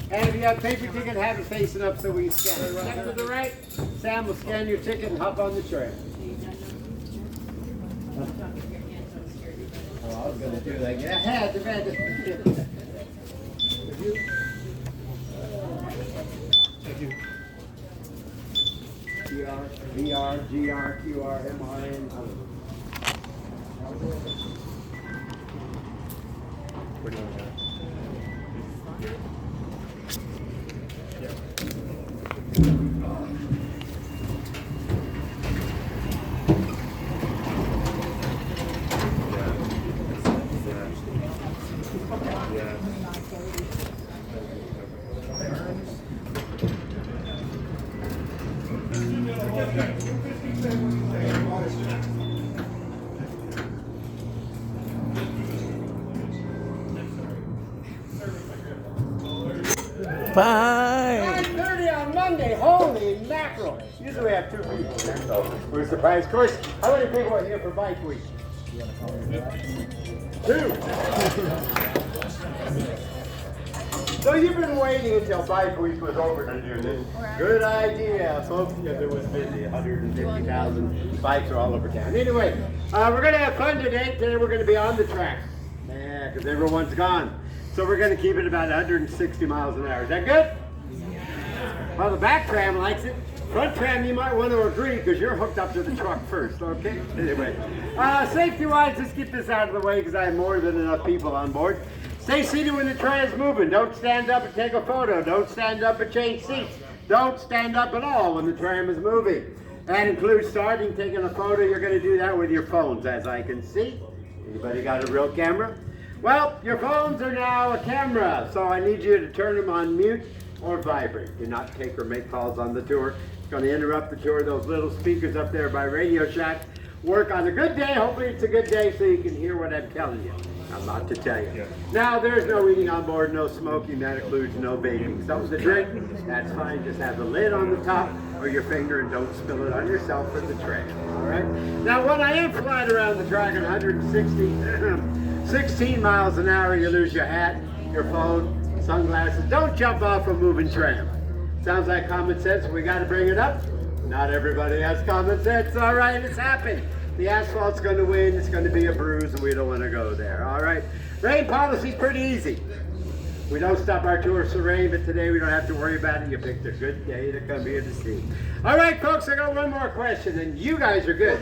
And if you have a paper ticket, have it facing up so we can scan it. Step to the right, Sam will scan your ticket and hop on the train. Oh, I was going to do that. Yeah, I had to. Thank you. PR, VR, GR, QR, MRN. We're doing that. Bye. 9:30 on Monday. Holy mackerel! Usually we have 2 people there, so we're surprised. Of course, how many people are here for Bike Week? 2. So you've been waiting until Bike Week was over to do this. Good idea, folks. Because it was busy. 150,000 bikes are all over town. Anyway, we're going to have fun today. Today we're going to be on the track. Yeah, because everyone's gone. So we're going to keep it about 160 miles an hour. Is that good? Well, the back tram likes it. Front tram, you might want to agree because you're hooked up to the truck first, okay? Anyway, safety-wise, let's get this out of the way because I have more than enough people on board. Stay seated when the train is moving. Don't stand up and take a photo. Don't stand up and change seats. Don't stand up at all when the tram is moving. That includes starting, taking a photo. You're going to do that with your phones, as I can see. Anybody got a real camera? Well, your phones are now a camera, so I need you to turn them on mute or vibrate. Do not take or make calls on the tour. It's going to interrupt the tour. Those little speakers up there by Radio Shack work on a good day. Hopefully it's a good day so you can hear what I'm telling you. A lot to tell you. Now, there's no eating on board, no smoking. That includes no baking. Something to drink, that's fine. Just have the lid on the top or your finger and don't spill it on yourself or the tray. All right? Now, when I am flying around the track at 16 miles an hour, you lose your hat, your phone, sunglasses. Don't jump off a moving tram. Sounds like common sense. We got to bring it up. Not everybody has common sense. All right, it's happened. The asphalt's going to win. It's going to be a bruise, and we don't want to go there. All right. Rain policy's pretty easy. We don't stop our tours for rain, but today we don't have to worry about it. You picked a good day to come here to see. All right, folks, I got one more question, and you guys are good.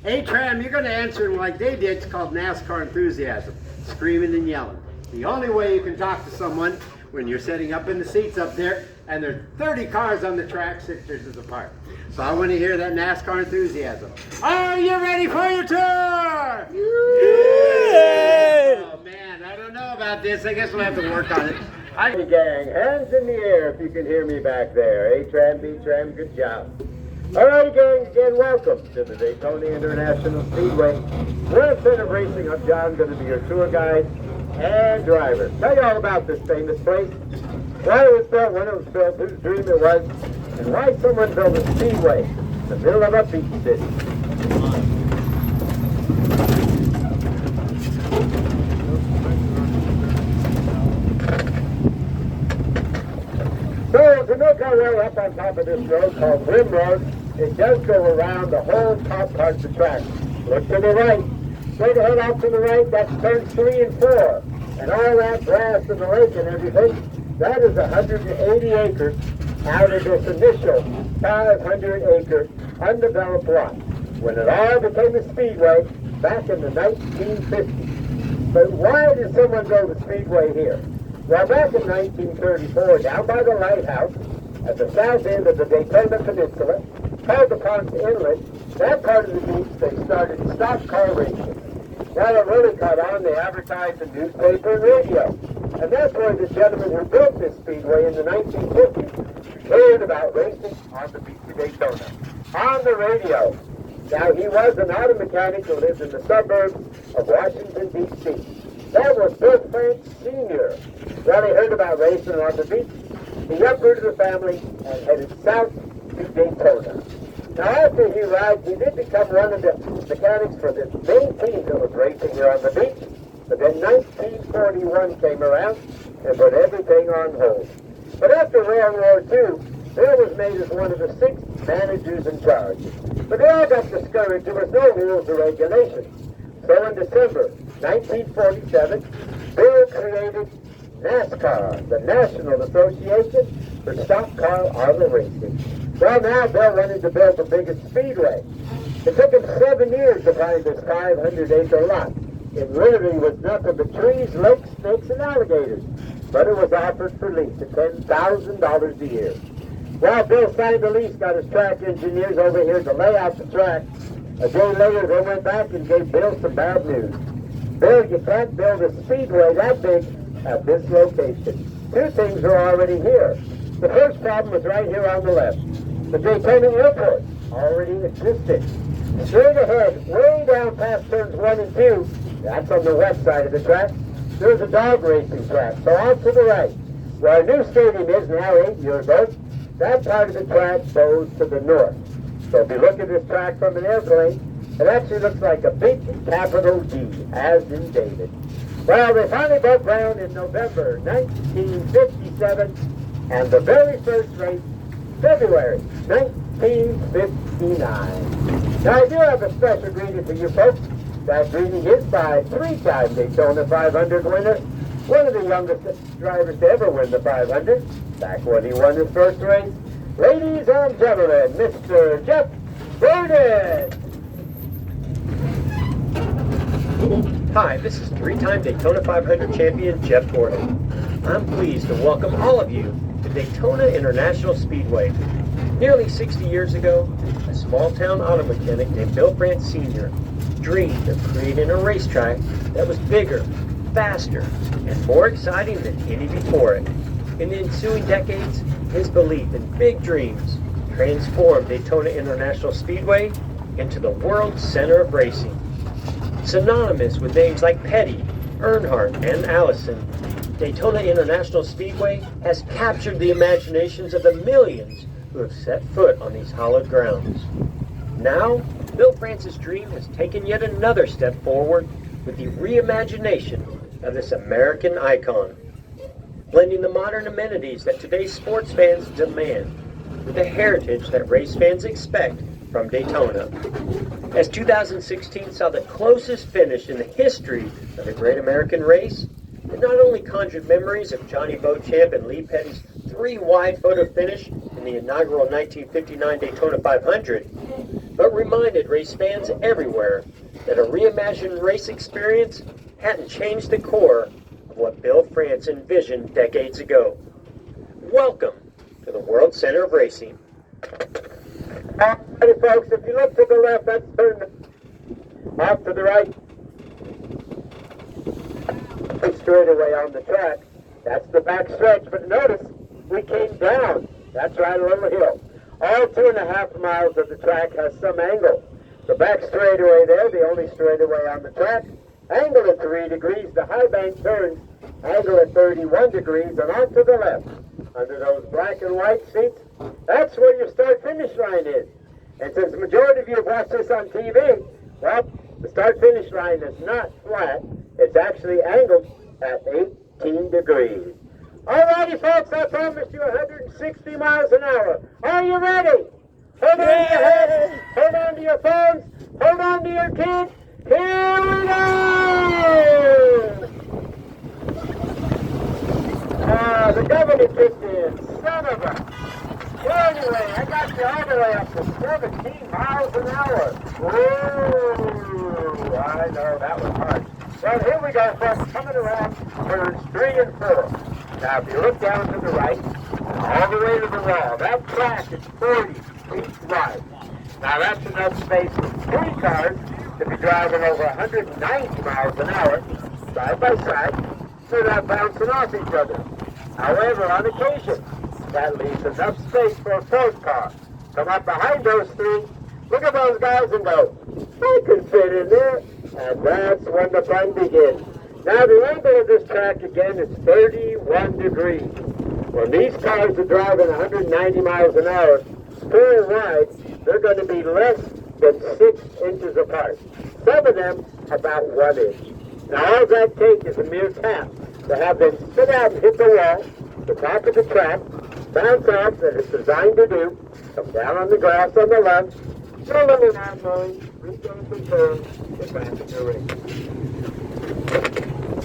A-Tram, you're going to answer them like they did. It's called NASCAR enthusiasm, screaming and yelling. The only way you can talk to someone when you're sitting up in the seats up there, and there's 30 cars on the track 6 inches apart. So I want to hear that NASCAR enthusiasm. Are you ready for your tour? Yeah! Oh man, I don't know about this. I guess we'll have to work on it. Hi gang, hands in the air if you can hear me back there. A-Tram, B-Tram, good job. All right gang, again welcome to the Daytona International Speedway. We're a fan of racing. I'm John, going to be your tour guide and driver. Tell you all about this famous place. Why it was built, when it was built, whose dream it was, and why someone built a speedway in the middle of a beach city. So to make our way up on top of this road called Rim Road, it does go around the whole top part of the track. Look to the right. Straight ahead out to the right, that's turns 3 and 4. And all that grass and the lake and everything, that is 180 acres out of this initial 500-acre undeveloped lot when it all became a speedway back in the 1950s. But why did someone build a speedway here? Well, back in 1934, down by the lighthouse at the south end of the Daytona Peninsula, called the Ponce Inlet, that part of the beach, they started stock car racing. Now it really caught on, they advertised in newspaper and radio. And that's why the gentleman who built this speedway in the 1950s heard about racing on the beach of Daytona. On the radio. Now he was an auto mechanic who lived in the suburbs of Washington, D.C. That was Bill Frank Sr. Well, he heard about racing on the beach. He uprooted the family and headed south to Daytona. Now, after he arrived, he did become one of the mechanics for the main team that was racing here on the beach. But then 1941 came around and put everything on hold. But after World War II, Bill was made as one of the 6 managers in charge. But they all got discouraged. There was no rules or regulations. So in December 1947, Bill created NASCAR, the National Association for Stock Car Auto Racing. Well, now Bill wanted to build the biggest speedway. It took him 7 years to find this 500-acre lot. It literally was nothing but trees, lakes, snakes, and alligators. But it was offered for lease at $10,000 a year. Well, Bill signed the lease, got his track engineers over here to lay out the track. A day later, they went back and gave Bill some bad news. Bill, you can't build a speedway that big at this location. 2 things are already here. The first problem was right here on the left. The Daytona Airport already existed. Straight ahead, way down past turns 1 and 2, that's on the west side of the track, there's a dog racing track. So off to the right, where our new stadium is now 8 years old, that part of the track goes to the north. So if you look at this track from an airplane, it actually looks like a big capital D, as in David. Well, they finally broke ground in November 1957, and the very first race, February 1959. Now, I do have a special greeting for you folks. That greeting is by 3-time Daytona 500 winner, one of the youngest drivers to ever win the 500, back when he won his first race. Ladies and gentlemen, Mr. Jeff Burnett. Hi, this is 3-time Daytona 500 champion Jeff Gordon. I'm pleased to welcome all of you to Daytona International Speedway. Nearly 60 years ago, a small-town auto mechanic named Bill France Sr. dreamed of creating a racetrack that was bigger, faster, and more exciting than any before it. In the ensuing decades, his belief in big dreams transformed Daytona International Speedway into the world's center of racing. Synonymous with names like Petty, Earnhardt, and Allison, Daytona International Speedway has captured the imaginations of the millions who have set foot on these hallowed grounds. Now, Bill France's dream has taken yet another step forward with the reimagination of this American icon, blending the modern amenities that today's sports fans demand with the heritage that race fans expect from Daytona. As 2016 saw the closest finish in the history of the Great American Race, it not only conjured memories of Johnny Beauchamp and Lee Petty's 3-wide photo finish in the inaugural 1959 Daytona 500, but reminded race fans everywhere that a reimagined race experience hadn't changed the core of what Bill France envisioned decades ago. Welcome to the World Center of Racing. Alrighty, folks, if you look to the left, that's turn off to the right. Straight away on the track. That's the back stretch, but notice we came down. That's right, a little hill. All 2.5 miles of the track has some angle. The back straightaway there, the only straightaway on the track, angle at 3 degrees. The high bank turns, angle at 31 degrees, and on to the left. Under those black and white seats, that's where your start-finish line is. And since the majority of you have watched this on TV, well, the start-finish line is not flat. It's actually angled at 18 degrees. Alrighty, folks, I promised you 160 miles an hour. Are you ready? Hold on to your heads, hold on to your phones, hold on to your kids. Here we go! The government kicked in. Son of a... Well, anyway, I got you all the way up to 17 miles an hour. Ooh, I know, that was hard. Well, here we go, folks, coming around turns 3 and 4. Now, if you look down to the right, all the way to the wall, that track is 40 feet wide. Now, that's enough space for 3 cars to be driving over 190 miles an hour, side by side, without bouncing off each other. However, on occasion, that leaves enough space for a 4th car. Come up behind those 3, look at those guys and go, I can fit in there. And that's when the fun begins. Now, the angle of this track, again, is 31 degrees. When these cars are driving 190 miles an hour, 4 wide, they're going to be less than 6 inches apart. Some of them about 1 inch. Now, all that takes is a mere tap to have them spit out and hit the wall. the top of the track, bounce off that it's designed to do, come down on the grass on the left, go over that line, regain control, get back in the ring.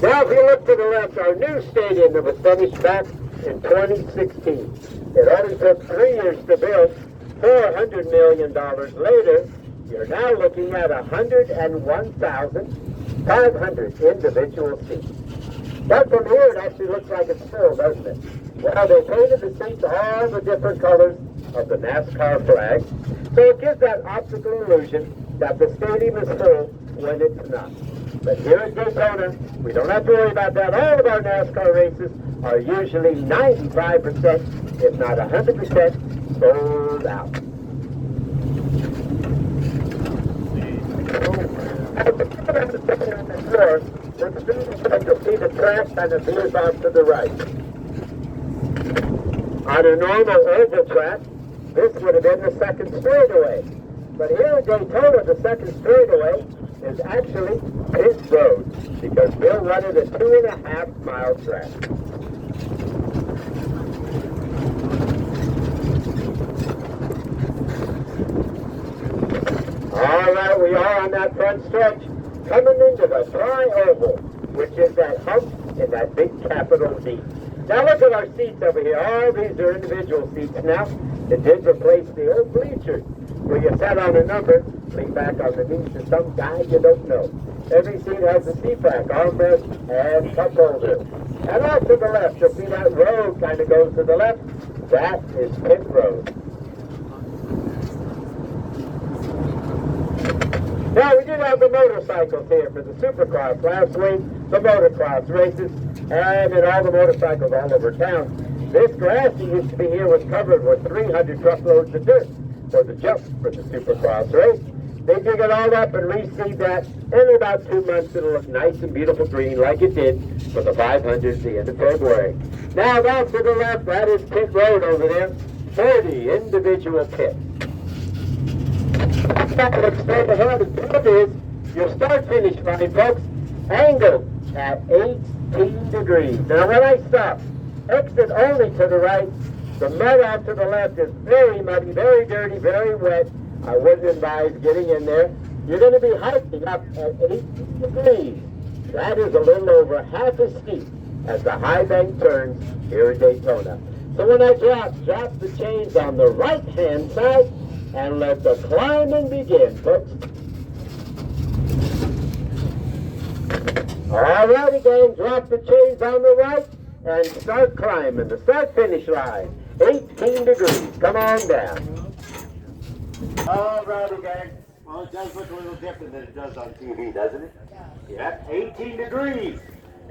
Now if you look to the left, our new stadium that was finished back in 2016. It only took 3 years to build. $400 million later, you're now looking at 101,500 individual seats. But from here, it actually looks like it's full, doesn't it? Well, they painted the seats all the different colors of the NASCAR flag, so it gives that optical illusion that the stadium is full when it's not. But here at Daytona, we don't have to worry about that. All of our NASCAR races are usually 95%, if not 100%, sold out. You'll see the track and the views off to the right. On a normal oval track, this would have been the second straightaway. But here at Daytona, the second straightaway is actually pit road, because Bill wanted a 2.5-mile track. All right, we are on that front stretch, coming into the tri-oval, which is that hump in that big capital D. Now look at our seats over here. All these are individual seats now. It did replace the old bleachers, where you sat on a number, lean back on the knees of some guy you don't know. Every seat has a seat back, armrest, and cup holder. And off to the left, you'll see that road kind of goes to the left. That is pit road. Now, we did have the motorcycles here for the Supercross last week, the motocross races, and in all the motorcycles all over town. This grass that used to be here was covered with 300 truckloads of dirt for the jump for the Supercross race. They dig it all up and reseed that. In about 2 months, it'll look nice and beautiful green like it did for the 500 at the end of February. Now, down to the left, that is pit road over there. 40 individual pits. What's straight ahead is your start-finish line, folks, angled at 18 degrees. Now, when I stop, exit only to the right. The mud off to the left is very muddy, very dirty, very wet. I wouldn't advise getting in there. You're going to be hiking up at 18 degrees. That is a little over half as steep as the high bank turns here in Daytona. So when I drop the chains on the right-hand side and let the climbing begin, folks. All righty, gang, drop the chains on the right and start climbing the start-finish line. 18 degrees. Come on down. All righty, gang. Well, it does look a little different than it does on TV, doesn't it? Yeah, 18 degrees.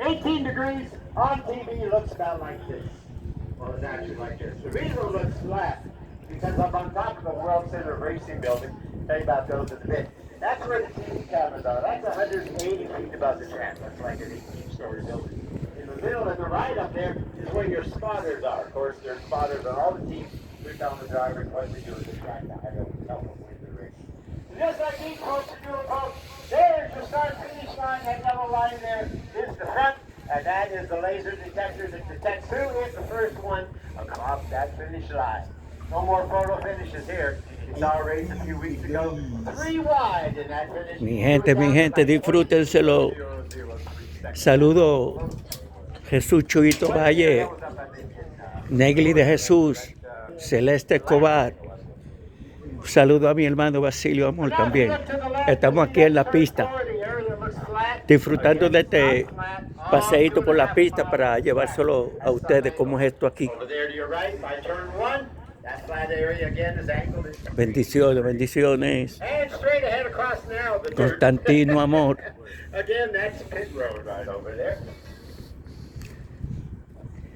18 degrees on TV looks about like this. Well, it's actually like this. The reason it looks flat because up on top of the World Center Racing Building, tell you about those in a bit. That's where the TV cameras are. That's 180 feet above the track. That's like an 18-story building. In the middle and the right up there is where your spotters are. Of course, there's spotters on all the teams. They're telling the drivers what to do at the track to help them win the race. So just like these folks are doing, folks, there's your start-finish line. That yellow line there is the front, and that is the laser detector that detects who is the first one across that finish line. No more photo finishes here. We saw a race a few weeks ago. 3 wide in that finish. Mi gente, disfrútenselo. Saludo Jesús Chuyito Valle, Negli de Jesús, Celeste Escobar. Saludo a mi hermano Basilio Amor también. Estamos aquí en la pista, disfrutando de este paseíto por la pista para llevárselo a ustedes cómo es esto aquí. Bendiciones, bendiciones. Constantino Amor. Again, that's pit road right over there.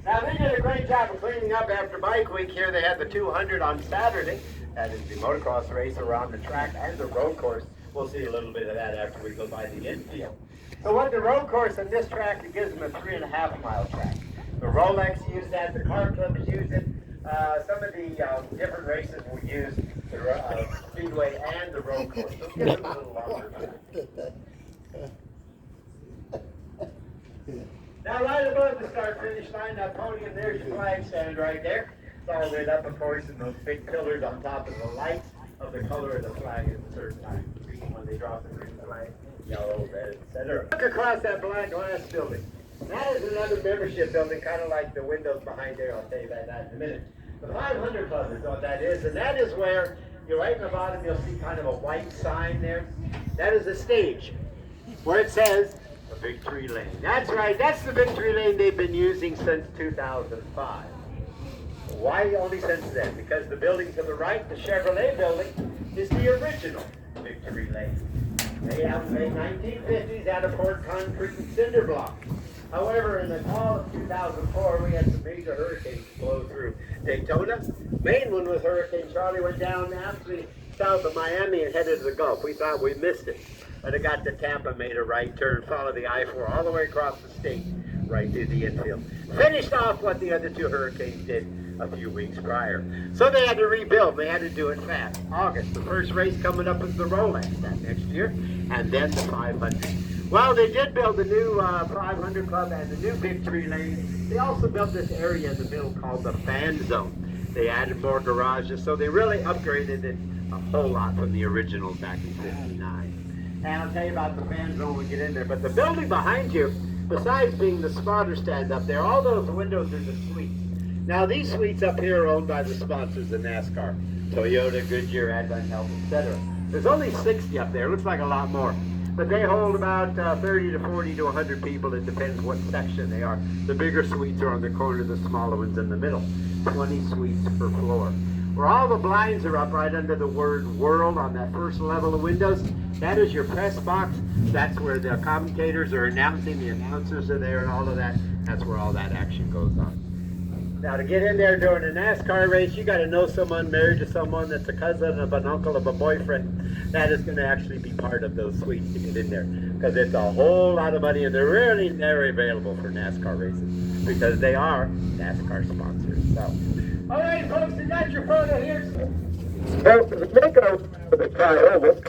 Now, they did a great job of cleaning up after Bike Week here. They had the 200 on Saturday. That is the motocross race around the track and the road course. We'll see a little bit of that after we go by the infield. So what the road course on this track, it gives them a 3.5-mile track. The Rolex used that, the car clubs used it. Some of the different races will use the Speedway and the road course. So it gives them a little longer time. Now, right above the start-finish line, that podium there's your flag stand right there. It's all lit up, of course, and those big pillars on top of the lights of the color of the flag at a certain time. When they drop the green flag, yellow, red, etc. Look across that black glass building. That is another membership building, kind of like the windows behind there. I'll tell you about that in a minute. The 500 Club is what that is, and that is where you're right in the bottom. You'll see kind of a white sign there. That is the stage where it says the Victory Lane. That's right. That's the Victory Lane they've been using since 2005. Why only since then? Because the building to the right, the Chevrolet building, is the original Victory Lane. Made out in the 1950s out of poured concrete and cinder blocks. However, in the fall of 2004, we had some major hurricanes blow through Daytona. Main one was Hurricane Charlie, went down actually south of Miami and headed to the Gulf. We thought we missed it, but it got to Tampa, made a right turn, followed the I-4 all the way across the state, right through the infield. Finished off what the other two hurricanes did a few weeks prior. So they had to rebuild. They had to do it fast. August, the first race coming up is the Rolex that next year, and then the 500. Well, they did build the new 500 Club and the new Victory Lane. They also built this area in the middle called the Fan Zone. They added more garages, so they really upgraded it a whole lot from the original back in '59. And I'll tell you about the Fan Zone when we get in there. But the building behind you, besides being the spotter stand up there, all those windows are the suites. Now, these suites up here are owned by the sponsors of NASCAR. Toyota, Goodyear, Advent Health, etc. There's only 60 up there. Looks like a lot more. But they hold about 30 to 40 to 100 people. It depends what section they are. The bigger suites are on the corner, the smaller ones in the middle. 20 suites per floor. Where all the blinds are up right under the word World on that first level of windows, that is your press box. That's where the commentators are announcing, the announcers are there and all of that. That's where all that action goes on. Now, to get in there during a NASCAR race, you got to know someone, married to someone that's a cousin of an uncle of a boyfriend. That is going to actually be part of those suites to get in there, because it's a whole lot of money, and they're really very available for NASCAR races because they are NASCAR sponsors. So, all right, folks, you got your photo here. So, for the takeover for the tri-oval,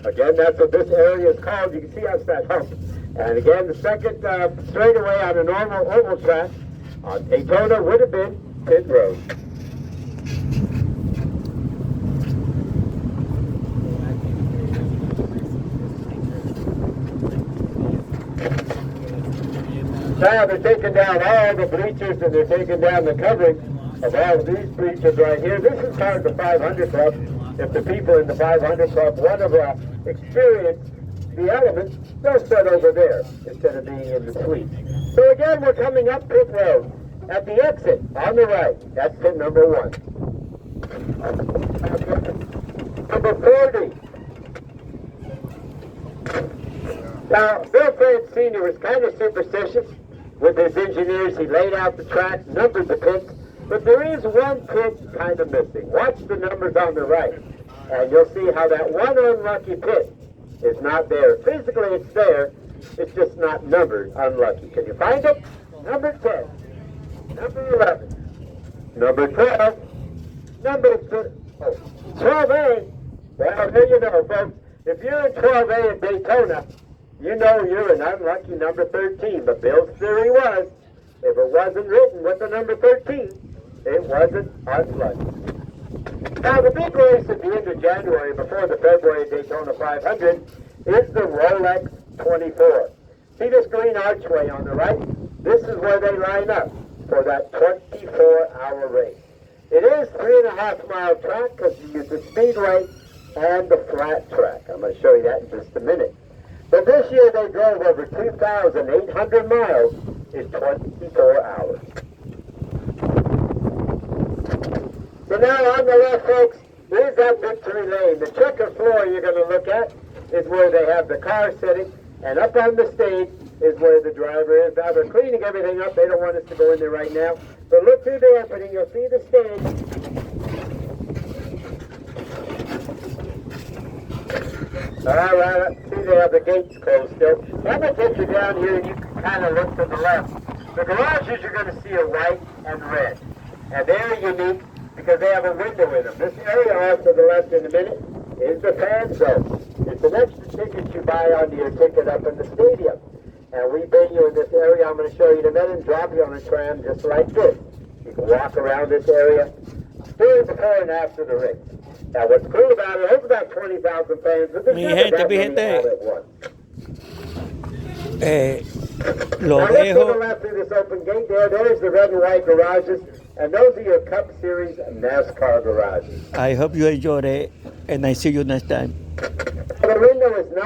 again, that's what this area is called. You can see outside home. And again, the second straightaway on a normal oval track on Daytona would have been pit road. Now they're taking down all the bleachers and they're taking down the covering of all of these bleachers right here. This is part of the 500 Club. If the people in the 500 Club want to experience the elements, they'll sit over there instead of being in the suite. So again, we're coming up pit road. At the exit, on the right, that's pit number 1. Number 40. Now, Bill France Sr. was kind of superstitious with his engineers. He laid out the track, numbered the pits, but there is one pit kind of missing. Watch the numbers on the right, and you'll see how that one unlucky pit is not there. Physically, it's there. It's just not numbered unlucky. Can you find it? Number 10. Number 11. Number 12. Number 12A. Well, there you know, folks. If you're in 12A at Daytona, you know you're an unlucky number 13. But Bill's theory was, if it wasn't written with the number 13, it wasn't unlucky. Now, the big race at the end of January, before the February Daytona 500, is the Rolex 24. See this green archway on the right? This is where they line up for that 24-hour race. It is 3.5-mile track because you use the Speedway and the flat track. I'm going to show you that in just a minute. But this year they drove over 2,800 miles in 24 hours. So now on the left, folks, there's that Victory Lane. The checker floor you're going to look at is where they have the car sitting, and up on the stage is where the driver is. Now they're cleaning everything up. They don't want us to go in there right now. But look through the opening. You'll see the stage. All right. See, they have the gates closed still. I'm going to take you down here, and you can kind of look to the left. The garages you're going to see are white and red. And they're unique because they have a window in them. This area off to the left in a minute is the fan zone. It's an extra ticket you buy onto your ticket up in the stadium. And we bring you in this area I'm going to show you in a minute and drop you on a tram just like this. You can walk around this area. Here's before and after the race. Now, what's cool about it, there's about 20,000 fans, but there's Mi never gente, that mi many gente. all at once. Lo Now, let's go to the dejo. left through this open gate there. There's the red and white garages, and those are your Cup Series NASCAR garages. I hope you enjoy it, and I see you next time. The window is not